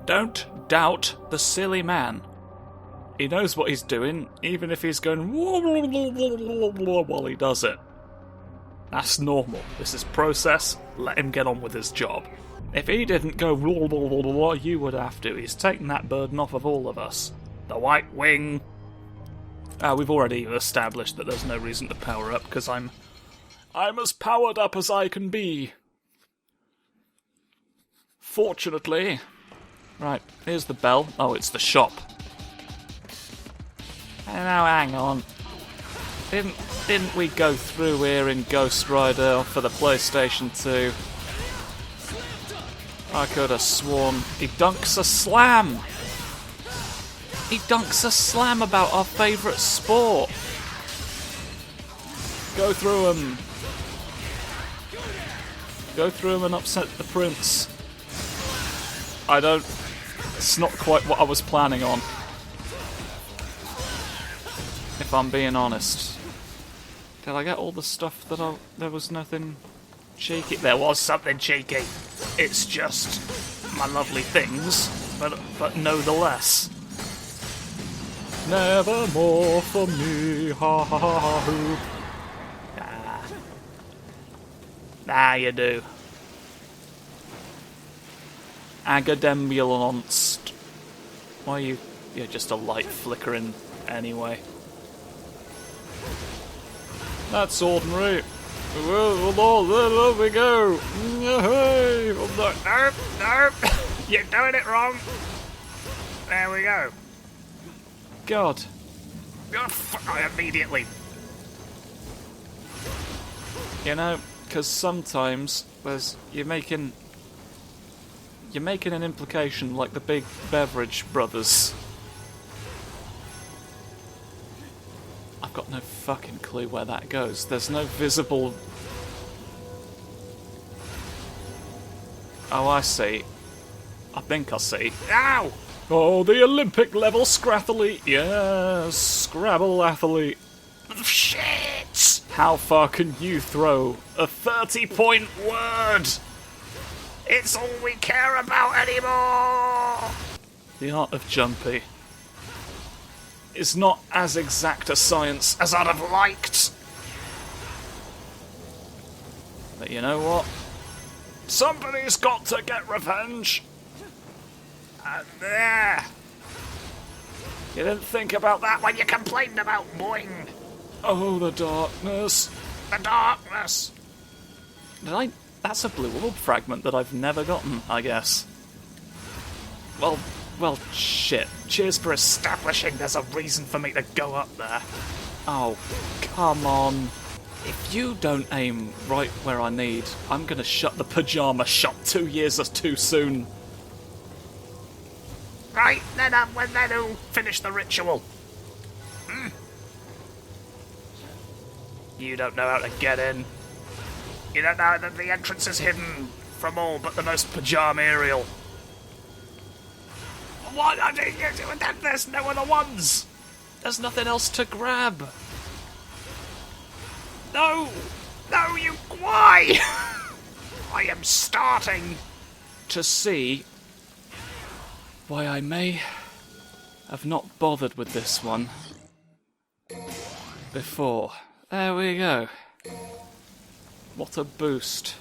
Don't doubt the silly man. He knows what he's doing, even if he's going while he does it. That's normal. This is process. Let him get on with his job. If he didn't go you would have to. He's taken that burden off of all of us. The White Wing. We've already established that there's no reason to power up, because I'm as powered up as I can be. Fortunately. Right, here's the bell. Oh, it's the shop. Now, hang on. Didn't we go through here in Ghost Rider for the PlayStation 2? I could have sworn he dunks a slam. He dunks a slam about our favourite sport. Go through him. Go through him and upset the prince. It's not quite what I was planning on. If I'm being honest. Did I get all the stuff that there was nothing cheeky? There was something cheeky. It's just my lovely things, but no the less. Never more for me, ha ha ha ha hoo. Nah, you do. Agadembulonst. Why are you... You're just a light flickering anyway. That's ordinary. Well, there we go. Hey, nope. You're doing it wrong. There we go. God. Immediately. You know, because sometimes you're making an implication like the big beverage brothers. I've got no fucking clue where that goes. There's no visible... Oh, I see. I think I see. Ow! Oh, the Olympic level Scrathlete. Yes, Scrabble athlete. Shit! How far can you throw a 30-point word? It's all we care about anymore! The art of jumpy is not as exact a science as I'd have liked. But you know what? Somebody's got to get revenge. And there. You didn't think about that when you complained about Boing. Oh, the darkness. The darkness. That's a blue orb fragment that I've never gotten, I guess. Well, shit. Cheers for establishing there's a reason for me to go up there. Oh, come on. If you don't aim right where I need, I'm gonna shut the pyjama shop 2 years too soon. Right, then we'll finish the ritual. You don't know how to get in. You don't know that the entrance is hidden from all but the most pyjama-arial. What? There's no other ones! There's nothing else to grab. No! No, you... Why? I am starting to see why I may have not bothered with this one before. There we go. What a boost.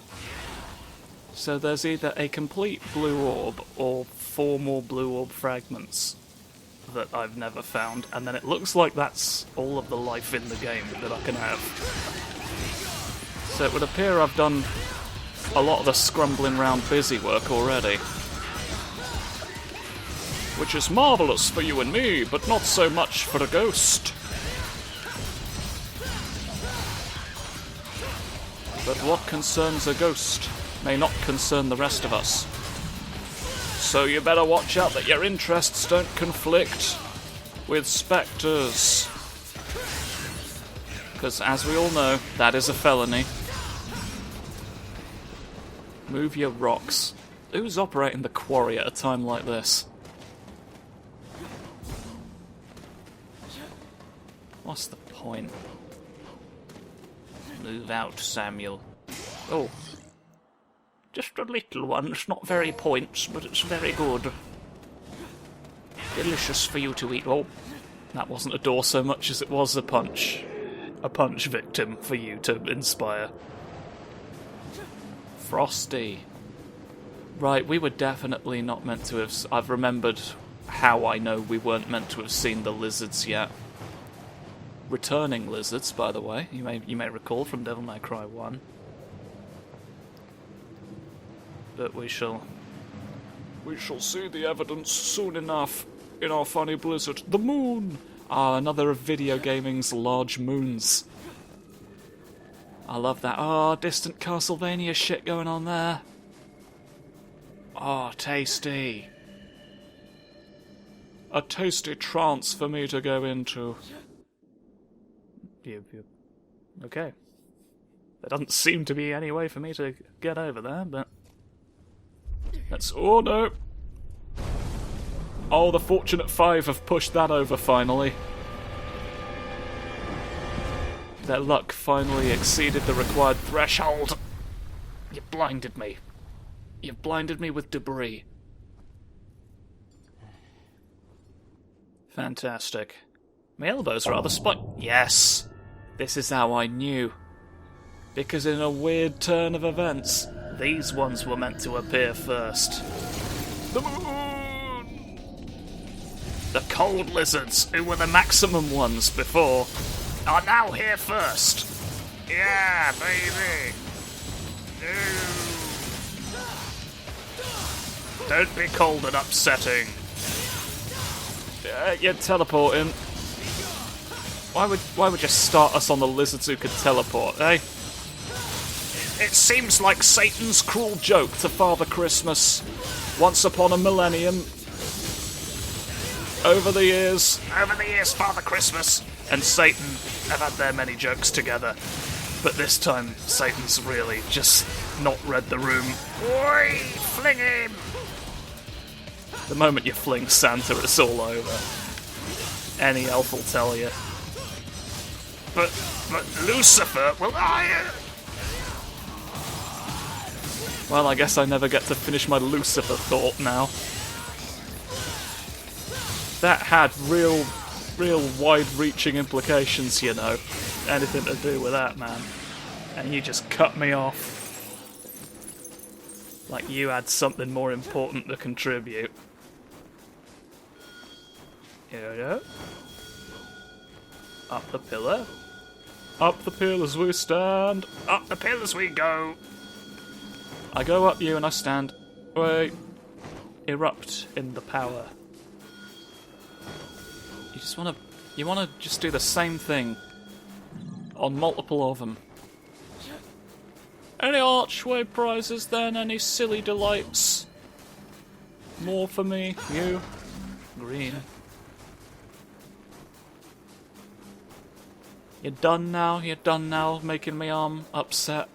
So there's either a complete blue orb or 4 more blue orb fragments that I've never found, and then it looks like that's all of the life in the game that I can have. So it would appear I've done a lot of the scrumbling round busy work already. Which is marvellous for you and me, but not so much for a ghost. But what concerns a ghost may not concern the rest of us. So you better watch out that your interests don't conflict with spectres. Because as we all know, that is a felony. Move your rocks. Who's operating the quarry at a time like this? What's the point? Move out, Samuel. Oh. Just a little one. It's not very points, but it's very good. Delicious for you to eat. Oh, that wasn't a door so much as it was a punch. A punch victim for you to inspire. Frosty. Right, we were definitely not meant to have... I've remembered how I know we weren't meant to have seen the lizards yet. Returning lizards, by the way. You may recall from Devil May Cry 1. But we shall see the evidence soon enough in our funny blizzard. The moon! Ah, another of video gaming's large moons. I love that. Ah, distant Castlevania shit going on there. Ah, tasty. A tasty trance for me to go into. Okay. There doesn't seem to be any way for me to get over there, but... Let's... Oh, no! Oh, the Fortunate Five have pushed that over, finally. Their luck finally exceeded the required threshold. You blinded me. You've blinded me with debris. Fantastic. My elbow's rather Yes! This is how I knew. Because in a weird turn of events, these ones were meant to appear first. The moon! The cold lizards, who were the maximum ones before, are now here first. Yeah, baby. Don't be cold and upsetting. You're teleporting. Why would you start us on the lizards who could teleport, eh? It seems like Satan's cruel joke to Father Christmas. Once upon a millennium. Over the years, Father Christmas and Satan have had their many jokes together. But this time, Satan's really just not read the room. Oi! Fling him! The moment you fling Santa, it's all over. Any elf will tell you. But Lucifer will... Well, I guess I never get to finish my Lucifer thought now. That had real wide-reaching implications, you know. Anything to do with that, man. And you just cut me off. Like you had something more important to contribute. Yeah. Up the pillar. Up the pillars we stand. Up the pillars we go. I go up you and I stand. Wait. Erupt in the power. You wanna just do the same thing on multiple of them. Any archway prizes then? Any silly delights? More for me, you. Green. You're done now? You're done now making my arm upset?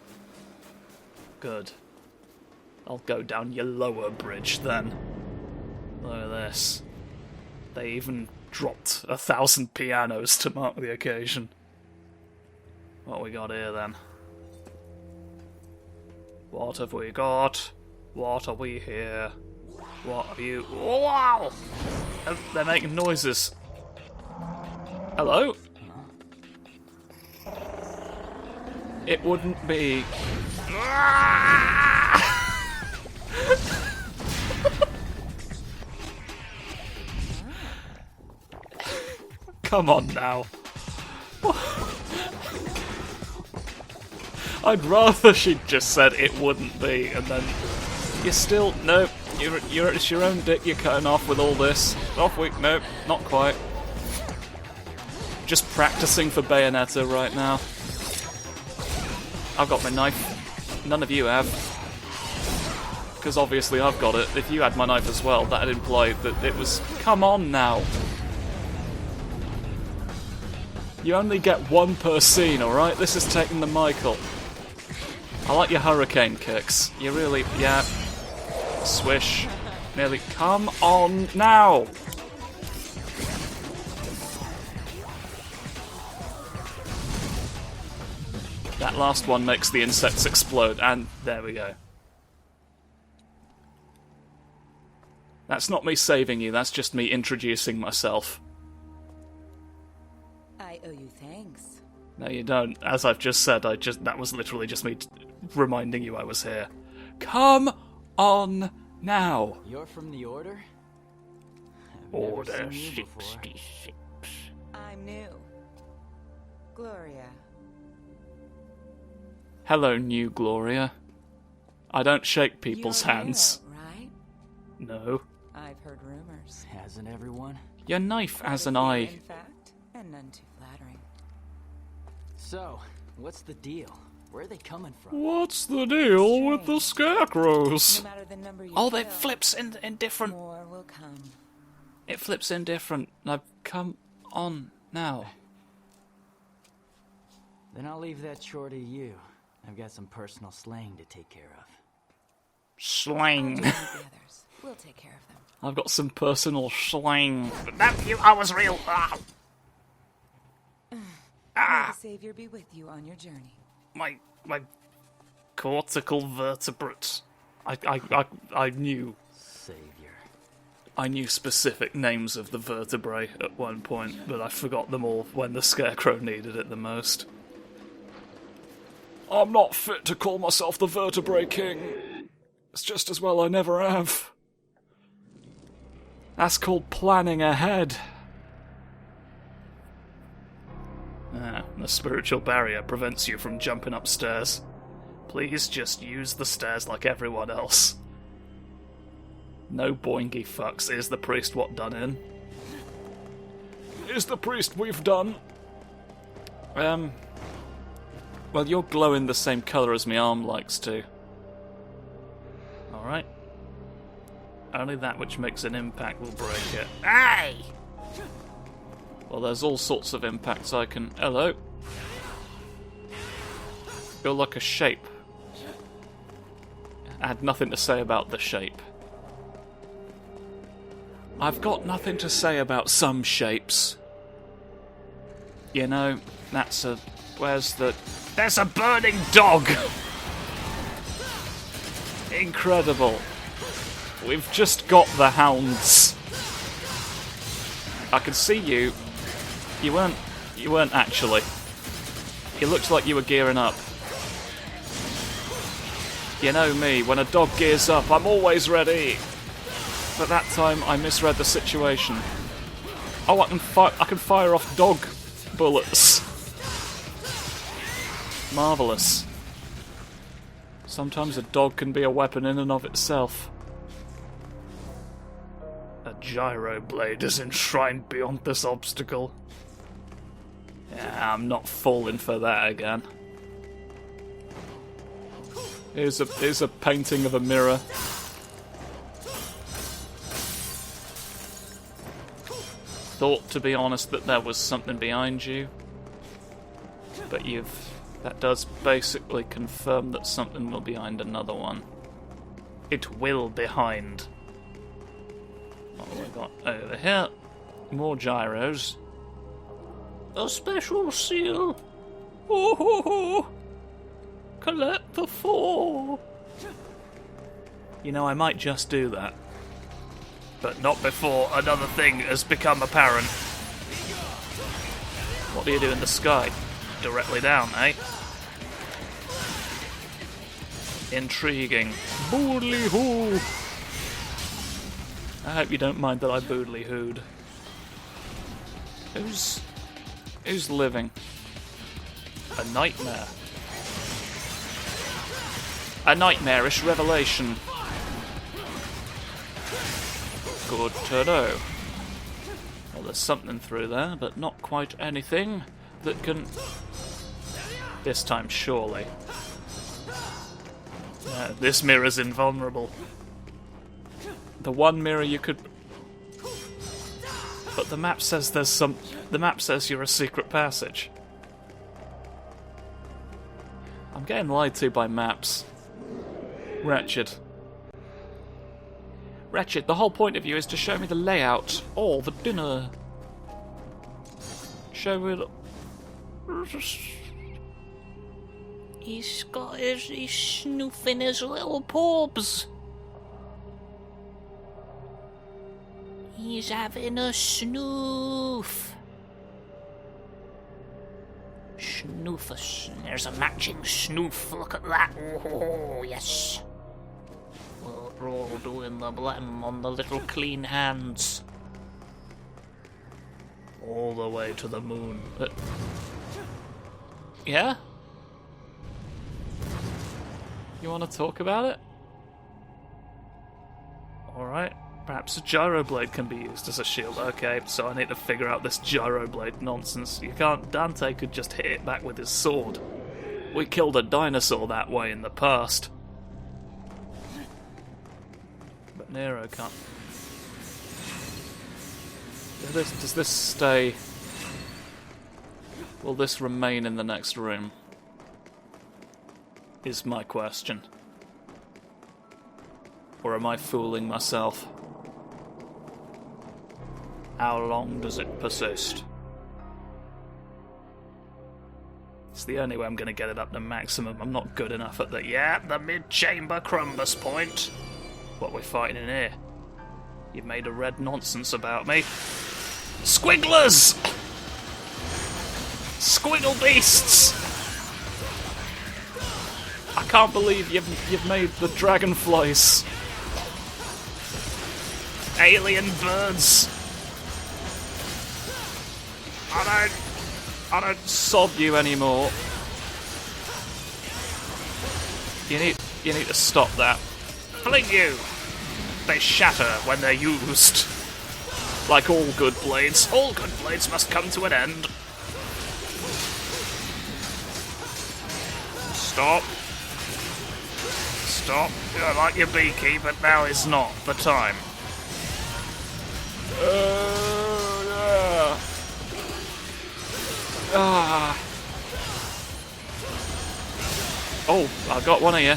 Good. I'll go down your lower bridge then. Look at this. They even dropped 1,000 pianos to mark the occasion. What we got here then? What have we got? What are we here? What are you? Wow! Oh, they're making noises. Hello? It wouldn't be... Come on now. I'd rather she'd just said it wouldn't be, and then you're still... Nope, it's your own dick you're cutting off with all this. Off week, nope, not quite. Just practicing for Bayonetta right now. I've got my knife. None of you have. Because obviously I've got it. If you had my knife as well, that'd imply that it was... Come on now! You only get one per scene, alright? This is taking the Michael. I like your hurricane kicks. You really... Yeah. Swish. Nearly... Come on now! That last one makes the insects explode, and there we go. That's not me saving you, that's just me introducing myself. I owe you thanks. No, you don't. As I've just said, that was literally just me reminding you I was here. Come on now. You're from the Order? I've Order never seen you before. 66. I'm new. Gloria. Hello, new Gloria. I don't shake people's You're hands. Nero, right? No. I've heard rumors. Hasn't everyone? Your knife has an Quite a eye. few, in fact, and none too flattering. So, what's the deal? Where are they coming from? What's the deal with the scarecrows? No matter the number you Oh, kill, it flips in different. more will come. It flips in different. Now, come on now. Then I'll leave that chore to you. I've got some personal slaying to take care of. Slang. Join with the others. We'll take care of them. I've got some personal slang. But you, I was real. May the Savior be with you on your journey. My cortical vertebrates. I knew Savior. I knew specific names of the vertebrae at one point, but I forgot them all when the scarecrow needed it the most. I'm not fit to call myself the vertebrae king. It's just as well I never have. That's called planning ahead. The spiritual barrier prevents you from jumping upstairs. Please just use the stairs like everyone else. No boingy fucks. Is the priest what done in? Is the priest we've done? Well, you're glowing the same colour as my arm likes to. Alright. Only that which makes an impact will break it. Hey! Well, there's all sorts of impacts I can... Hello. You're like a shape. I had nothing to say about the shape. I've got nothing to say about some shapes. You know, that's a... Where's the... There's a burning dog! Incredible. We've just got the hounds. I can see you. You weren't actually. You looked like you were gearing up. You know me, when a dog gears up, I'm always ready. But that time, I misread the situation. Oh, I can fire off dog bullets. Marvellous. Sometimes a dog can be a weapon in and of itself. A gyro blade is enshrined beyond this obstacle. Yeah, I'm not falling for that again. Here's a painting of a mirror. Thought, to be honest, that there was something behind you. But that does basically confirm that something will behind another one. It will behind. What have we got over here? More gyros. A special seal. Oh ho ho! Collect the 4. You know, I might just do that. But not before another thing has become apparent. What do you do in the sky? Directly down, eh? Intriguing. Boodly-hoo! I hope you don't mind that I boodly-hooed. Who's living? A nightmare. A nightmarish revelation. Good to know. Well, there's something through there, but not quite anything that can... This time, surely. This mirror's invulnerable. The one mirror you could... But the map says there's some... The map says you're a secret passage. I'm getting lied to by maps. Wretched. Wretched, the whole point of you is to show me the layout or the dinner. Show me the... He's snoofing his little pubs. He's having a snoof. Snoofus. There's a matching snoof. Look at that. Oh, yes. We're all doing the blem on the little clean hands. All the way to the moon. Yeah? You want to talk about it? Alright. Perhaps a gyro blade can be used as a shield. Okay, so I need to figure out this gyro blade nonsense. You can't... Dante could just hit it back with his sword. We killed a dinosaur that way in the past. But Nero can't... Does this stay... Will this remain in the next room? Is my question. Or am I fooling myself? How long does it persist? It's the only way I'm going to get it up to maximum. I'm not good enough at the... Yeah, the mid-chamber Crumbus point. What we're fighting in here? You've made a red nonsense about me. Squigglers! Squiggle beasts! I can't believe you've made the dragonflies. Alien birds. I don't sob you anymore. You need to stop that. Fling you! They shatter when they're used. Like all good blades. All good blades must come to an end. Stop. Stop. I like your beaky, but now is not the time. Yeah. Oh, I got one of you.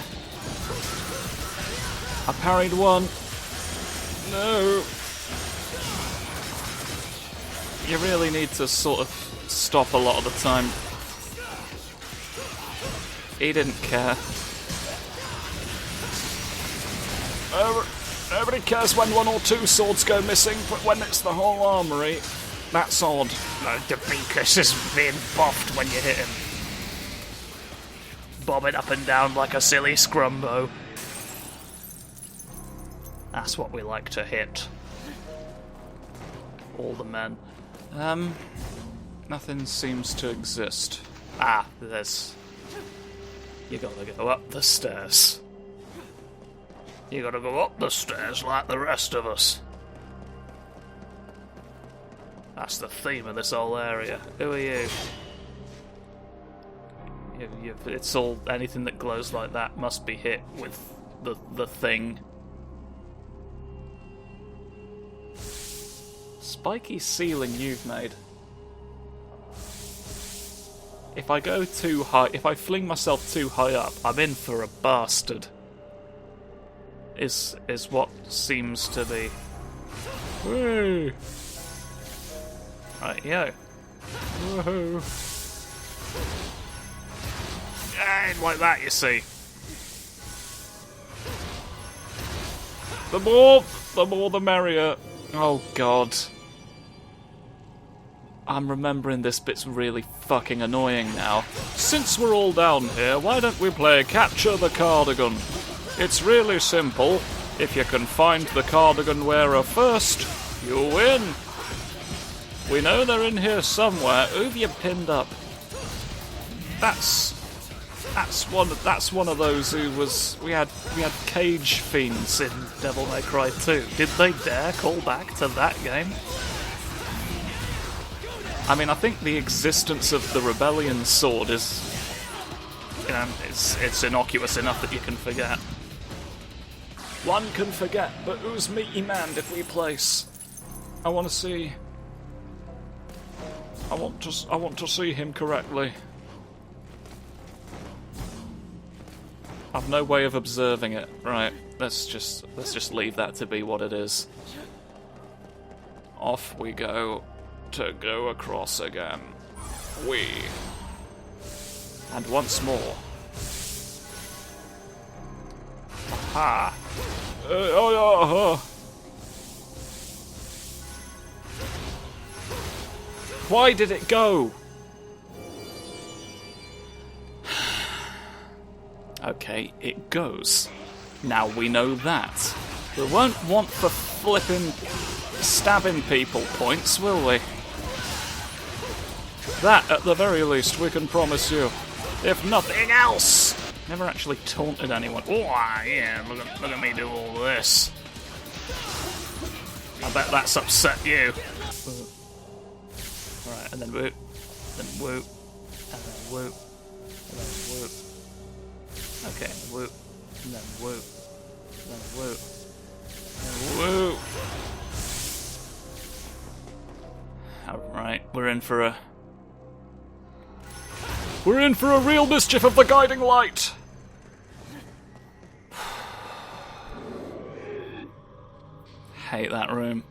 I parried one. No. You really need to sort of stop a lot of the time. He didn't care. Nobody cares when one or two swords go missing, but when it's the whole armoury, that's odd. No, Debicus is being boffed when you hit him. Bobbing up and down like a silly scrumbo. That's what we like to hit. All the men. Nothing seems to exist. Ah, there's... You gotta go up the stairs. You gotta go up the stairs like the rest of us. That's the theme of this whole area. Who are you? It's all... Anything that glows like that must be hit with the thing. Spiky ceiling you've made. If I go too high... If I fling myself too high up, I'm in for a bastard. Is what seems to be. Woo! Right, yo. Woohoo! Ain't like that, you see. The more the merrier. Oh god. I'm remembering this bit's really fucking annoying now. Since we're all down here, why don't we play Capture the Cardigan? It's really simple. If you can find the cardigan wearer first, you win. We know they're in here somewhere. Who've you pinned up? That's one of those who was... We had cage fiends in Devil May Cry 2. Did they dare call back to that game? I mean, I think the existence of the Rebellion sword is... You know, it's innocuous enough that you can forget. One can forget, but who's meaty man if we place? I want to see... I want to see him correctly. I've no way of observing it. Right, let's just leave that to be what it is. Off we go to go across again. And once more. Aha! Why did it go? Okay, it goes. Now we know that. We won't want for flipping stabbing people points, will we? That, at the very least, we can promise you. If nothing else! Never actually taunted anyone. Oh, yeah, look at me do all this. I bet that's upset you. Alright, and then whoop, then whoop, and then whoop, and then whoop. Okay, whoop, and then whoop, and then whoop, and whoop. Alright, we're in for a... We're in for a real mischief of the guiding light! Hate that room.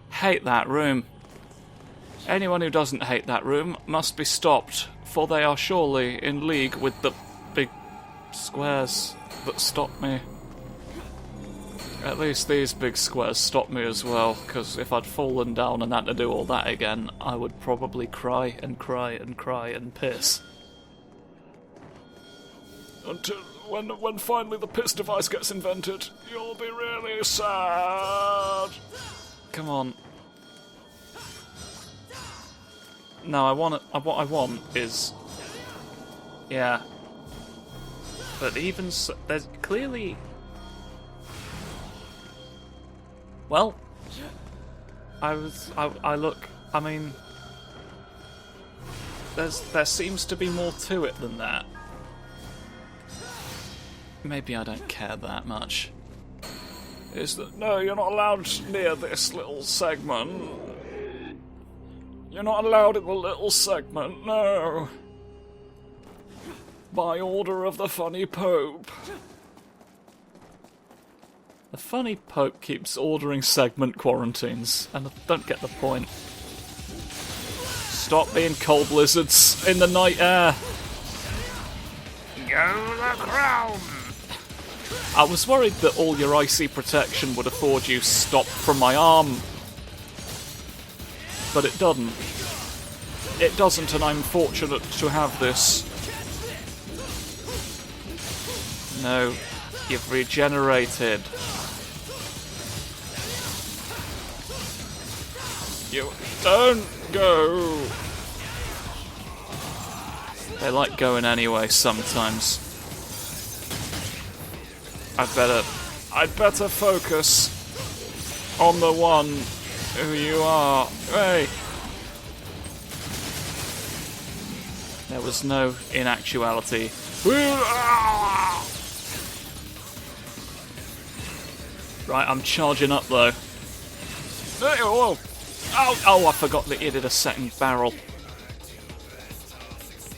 Hate that room. Anyone who doesn't hate that room must be stopped, for they are surely in league with the big squares that stop me. At least these big squares stop me as well, because if I'd fallen down and had to do all that again, I would probably cry and cry and cry and piss. Until when finally the piss device gets invented, you'll be really sad. Come on. No, what I want is... Yeah. But even so, there's clearly... Well... I mean... There seems to be more to it than that. Maybe I don't care that much. Is that... No, you're not allowed near this little segment. You're not allowed in the little segment, no. By order of the funny Pope. The funny Pope keeps ordering segment quarantines, and I don't get the point. Stop being cold lizards in the night air. Go the crown! I was worried that all your icy protection would afford you stop from my arm. But it doesn't. It doesn't, and I'm fortunate to have this. No, you've regenerated. You don't go. They like going anyway sometimes. I'd better focus on the one who you are. Hey! There was no in actuality. Right, I'm charging up though. Oh, I forgot that you did a second barrel.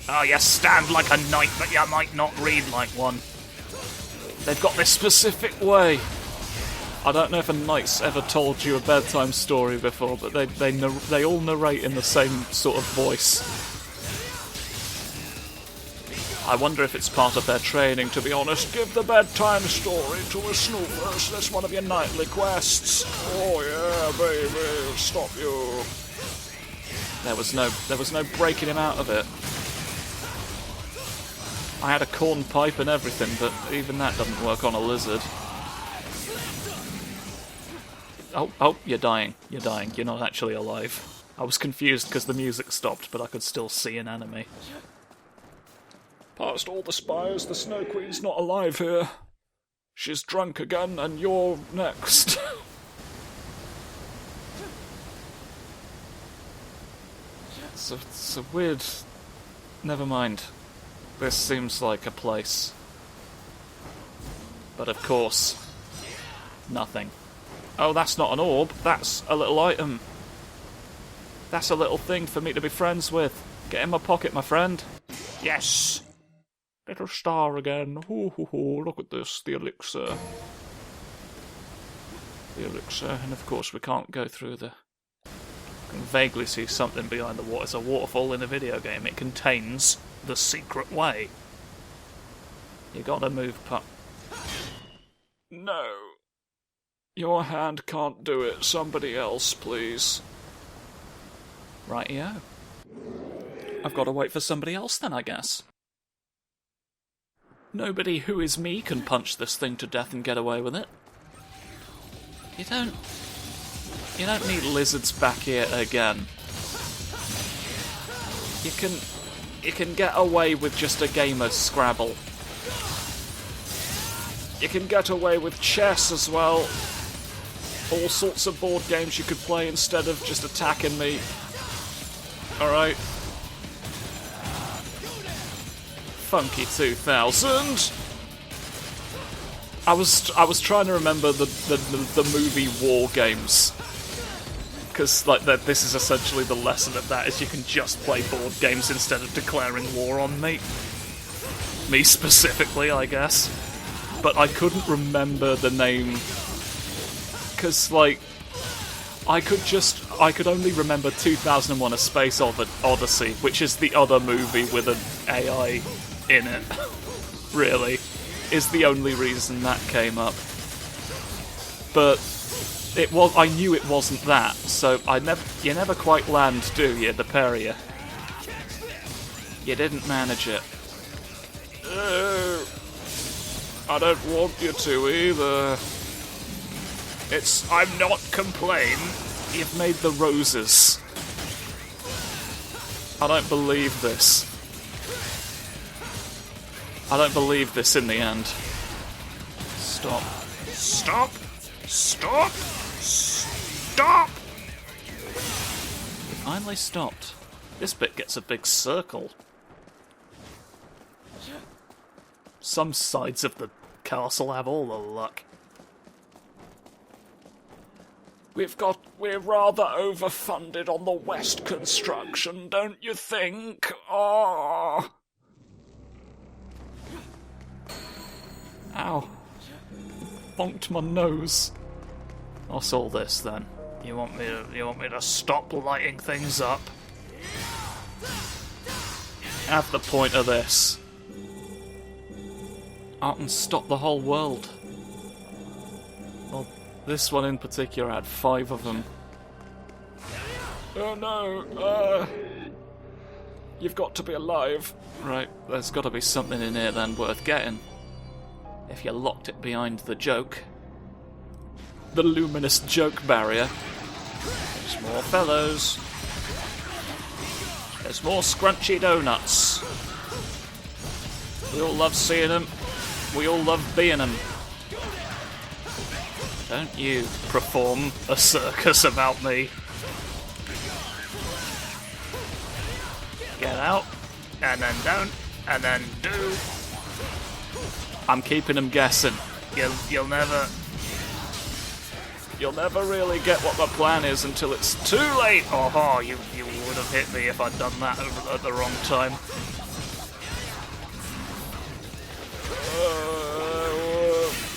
Oh, you stand like a knight, but you might not read like one. They've got this specific way. I don't know if a knight's ever told you a bedtime story before, but they all narrate in the same sort of voice. I wonder if it's part of their training, to be honest. Give the bedtime story to a snoopers. That's one of your nightly quests. Oh yeah, baby, stop you. There was no breaking him out of it. I had a corn pipe and everything, but even that doesn't work on a lizard. Oh, you're dying. You're dying. You're not actually alive. I was confused because the music stopped, but I could still see an enemy. Past all the spires, the Snow Queen's not alive here. She's drunk again, and you're next. It's a weird... Never mind. This seems like a place. But of course, nothing. Oh, that's not an orb. That's a little item. That's a little thing for me to be friends with. Get in my pocket, my friend. Yes! Little star again. Look at this. The elixir. The elixir. And of course we can't go through the... I can vaguely see something behind the water. It's a waterfall in a video game. It contains the secret way. You gotta move No. Your hand can't do it. Somebody else, please. Rightio. I've got to wait for somebody else then, I guess. Nobody who is me can punch this thing to death and get away with it. You don't need lizards back here again. You can get away with just a game of Scrabble. You can get away with chess as well. All sorts of board games you could play instead of just attacking me. Alright. Funky 2000. I was trying to remember the movie War Games, because like this is essentially the lesson of that, is you can just play board games instead of declaring war on me. Me specifically, I guess. But I couldn't remember the name, because like I could only remember 2001: A Space Odyssey, which is the other movie with an AI in it. Really, is the only reason that came up. But I knew it wasn't that, so you never quite land, do you, the parry? You didn't manage it. I don't want you to either. I'm not complain. You've made the roses. I don't believe this. I don't believe this in the end. Stop. Stop! Stop! Stop! It finally stopped. This bit gets a big circle. Some sides of the castle have all the luck. We're rather overfunded on the west construction, don't you think? Oh. Ow. Bonked my nose. What's all this then? You want me to stop lighting things up? Have the point of this. Out and stop the whole world. Well, this one in particular had 5 of them. Oh no, you've got to be alive. Right, there's got to be something in here then worth getting. If you locked it behind the joke. The luminous joke barrier. There's more fellows. There's more scrunchy donuts. We all love seeing them. We all love being them. Don't you perform a circus about me. Get out, and then don't, and then do. I'm keeping them guessing. You'll never really get what the plan is until it's too late. Oh, you would have hit me if I'd done that at the wrong time.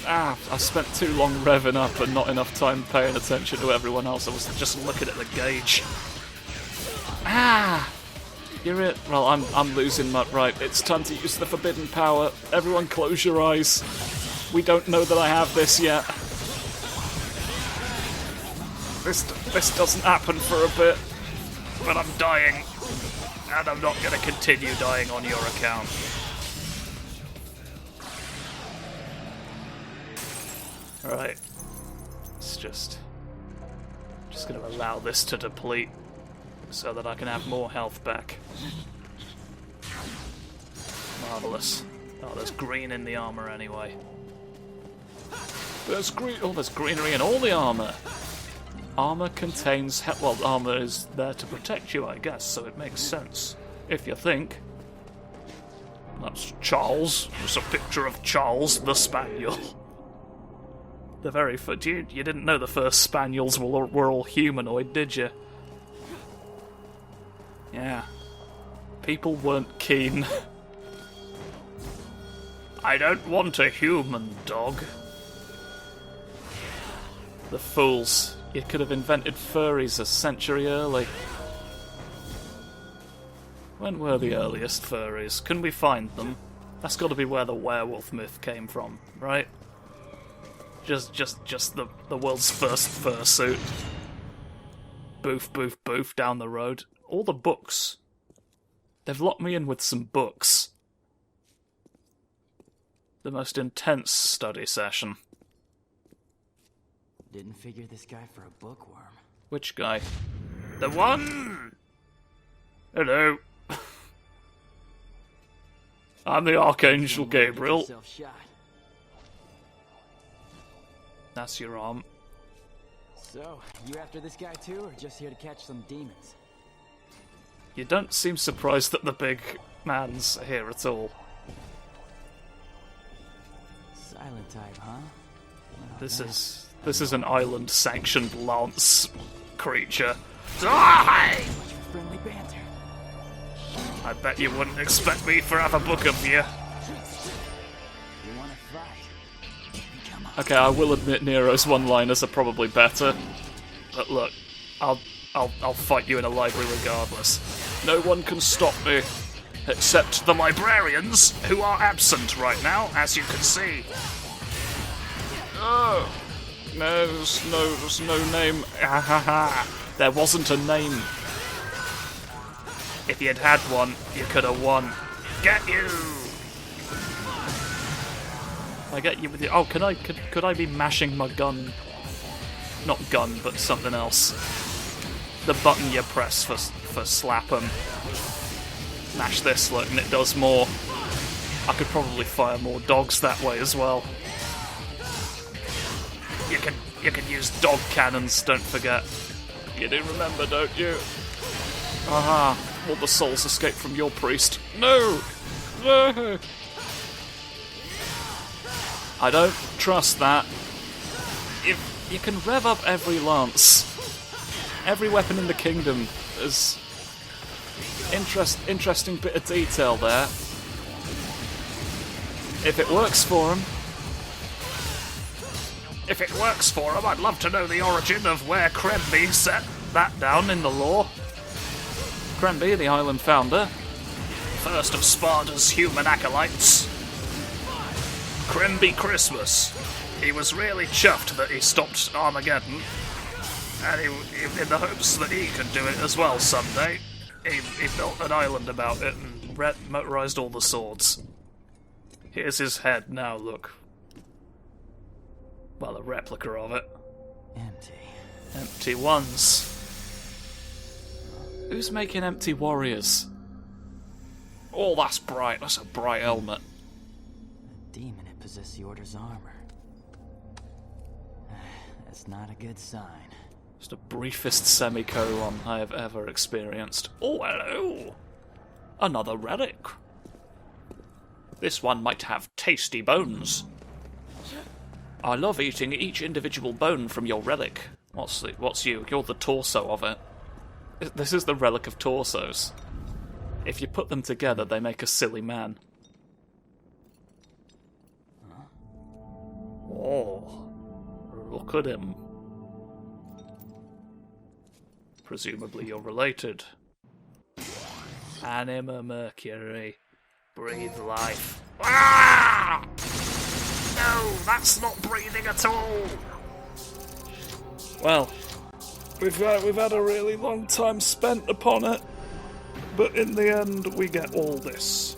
I spent too long revving up and not enough time paying attention to everyone else. I was just looking at the gauge. You're it. Well, I'm losing my... Right, it's time to use the forbidden power. Everyone close your eyes. We don't know that I have this yet. This doesn't happen for a bit. But I'm dying. And I'm not going to continue dying on your account. Alright. It's just going to allow this to deplete so that I can have more health back. Marvellous. Oh, there's green in the armour anyway. There's greenery in all the armour. Armour contains... Well, armour is there to protect you, I guess, so it makes sense. If you think. That's Charles. It's a picture of Charles the Spaniel. The very... You didn't know the first Spaniels were all humanoid, did you? Yeah. People weren't keen. I don't want a human dog. The fools. You could have invented furries a century early. When were the earliest furries? Can we find them? That's got to be where the werewolf myth came from, right? Just the world's first fursuit. Boof, boof, boof down the road. All the books. They've locked me in with some books. The most intense study session. Didn't figure this guy for a bookworm. Which guy? The one! Hello. I'm the Archangel Gabriel. Get yourself shot. That's your arm. So, you after this guy too, or just here to catch some demons? You don't seem surprised that the big man's here at all. Silent type, huh? This is an island-sanctioned lance creature. Die! Much for friendly banter. I bet you wouldn't expect me to have a book of you. You wanna fight? Come on. Okay, I will admit Nero's one-liners are probably better. But look, I'll fight you in a library regardless. No one can stop me. Except the librarians, who are absent right now, as you can see. Oh, there's no name. There wasn't a name. If you'd had one, you could have won. Get you! I get you with you. Oh, could I be mashing my gun? Not gun, but something else. The button you press for slap 'em. Mash this, look, and it does more. I could probably fire more dogs that way as well. You can use dog cannons, don't forget. You do remember, don't you? Aha, all the souls escape from your priest. No! No! I don't trust that. If you can rev up every lance, every weapon in the kingdom is... Interesting bit of detail there. If it works for him. If it works for him, I'd love to know the origin of where Cremby set that down in the lore. Cremby, the island founder, first of Sparta's human acolytes. Cremby Christmas. He was really chuffed that he stopped Armageddon, and he in the hopes that he could do it as well someday. He built an island about it and motorized all the swords. Here's his head now, look. Well, a replica of it. Empty. Empty ones. Who's making empty warriors? Oh, that's bright. That's a bright helmet. A demon had possessed the Order's armor. That's not a good sign. Just the briefest semicolon I have ever experienced. Oh, hello! Another relic. This one might have tasty bones. I love eating each individual bone from your relic. What's you? You're the torso of it. This is the relic of torsos. If you put them together, they make a silly man. Oh, look at him. Presumably you're related. Anima Mercury. Breathe life. Ah! No, that's not breathing at all! Well, we've had a really long time spent upon it, but in the end we get all this.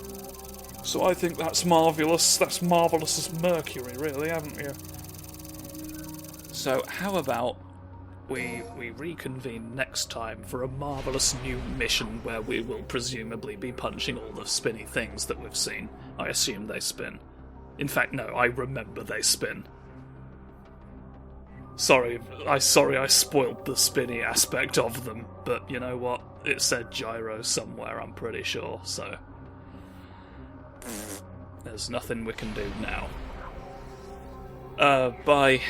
So I think that's marvellous. That's marvellous as Mercury, really, haven't you? So how about we reconvene next time for a marvellous new mission where we will presumably be punching all the spinny things that we've seen. I assume they spin. In fact, no, I remember they spin. Sorry I spoiled the spinny aspect of them, but you know what? It said gyro somewhere, I'm pretty sure, so... There's nothing we can do now. Bye.